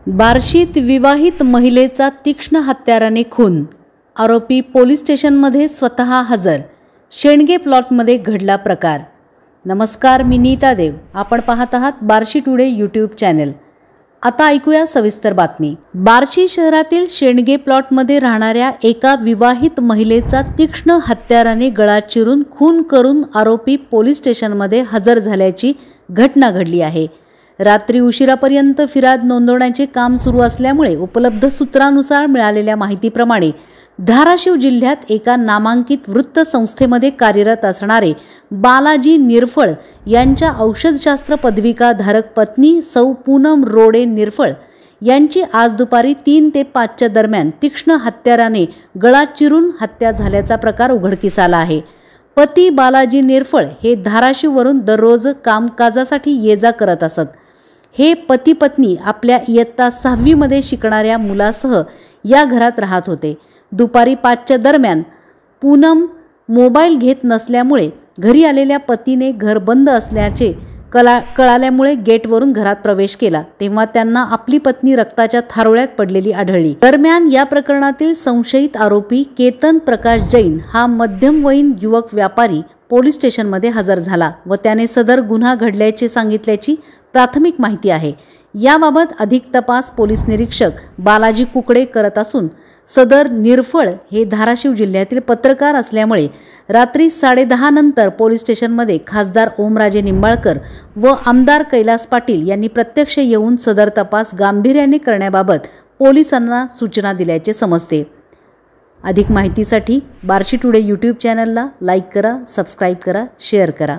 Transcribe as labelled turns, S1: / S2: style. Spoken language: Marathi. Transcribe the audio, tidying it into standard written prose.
S1: बार्शीत विवाहित महिलेचा तीक्ष्ण हत्याराने खून, आरोपी पोलीस स्टेशनमध्ये स्वतः हजर। शेंडगे प्लॉटमध्ये घडला प्रकार। नमस्कार, मी नीता देव, आपण पाहत आहात बार्शी टुडे यूट्यूब चॅनल। आता ऐकूया सविस्तर बातमी। बार्शी शहरातील शेंडगे प्लॉटमध्ये राहणाऱ्या एका विवाहित महिलेचा तीक्ष्ण हत्याराने गळा चिरून खून करून आरोपी पोलीस स्टेशनमध्ये हजर झाल्याची घटना घडली आहे। रात्री उशिरापर्यंत फिर्याद नोंदवण्याचे काम सुरू असल्यामुळे उपलब्ध सूत्रानुसार मिळालेल्या माहितीप्रमाणे धाराशिव जिल्ह्यात एका नामांकित वृत्तसंस्थेमध्ये कार्यरत असणारे बालाजी निरफळ यांच्या औषधशास्त्र पदविकाधारक पत्नी सौ पूनम रोडे निरफळ यांची आज दुपारी 3 ते 5 च्या दरम्यान तीक्ष्ण हत्याराने गळा चिरून हत्या झाल्याचा प्रकार उघडकीस आला आहे। पती बालाजी निरफळ हे धाराशिववरून दररोज कामकाजासाठी ये-जा करत असत। हे पती पत्नी आपल्या इयत्ता 6वी मध्ये शिकणाऱ्या मुलासह या घरात राहत होते। दुपारी 5 च्या दरम्यान पूनम मोबाईल घेत नसल्यामुळे घरी आलेल्या पतीने घर बंद असल्याचे कळाल्यामुळे गेटवरून घरात प्रवेश केला, तेव्हा त्यांना आपली पत्नी रक्ताच्या थारोळ्यात पडलेली आढळली। दरम्यान या प्रकरणातील संशयित आरोपी केतन प्रकाश जैन हा मध्यमवयीन युवक व्यापारी पोलीस स्टेशनमध्ये हजर झाला व त्याने सदर गुन्हा घडल्याचे सांगितल्याची प्राथमिक माहिती आहे। याबाबत अधिक तपास पोलीस निरीक्षक बालाजी कुकडे करत असून सदर निरफळ हे धाराशिव जिल्ह्यातील पत्रकार असल्यामुळे रात्री 10:30 नंतर पोलीस स्टेशनमध्ये खासदार ओमराजे निंबाळकर व आमदार कैलास पाटील यांनी प्रत्यक्ष येऊन सदर तपास गांभीर्याने करण्याबाबत पोलिसांना सूचना दिल्याचे समजते। अधिक माहितीसाठी बार्शी टुडे यूट्यूब चॅनलला लाईक करा, सबस्क्राईब करा, शेअर करा।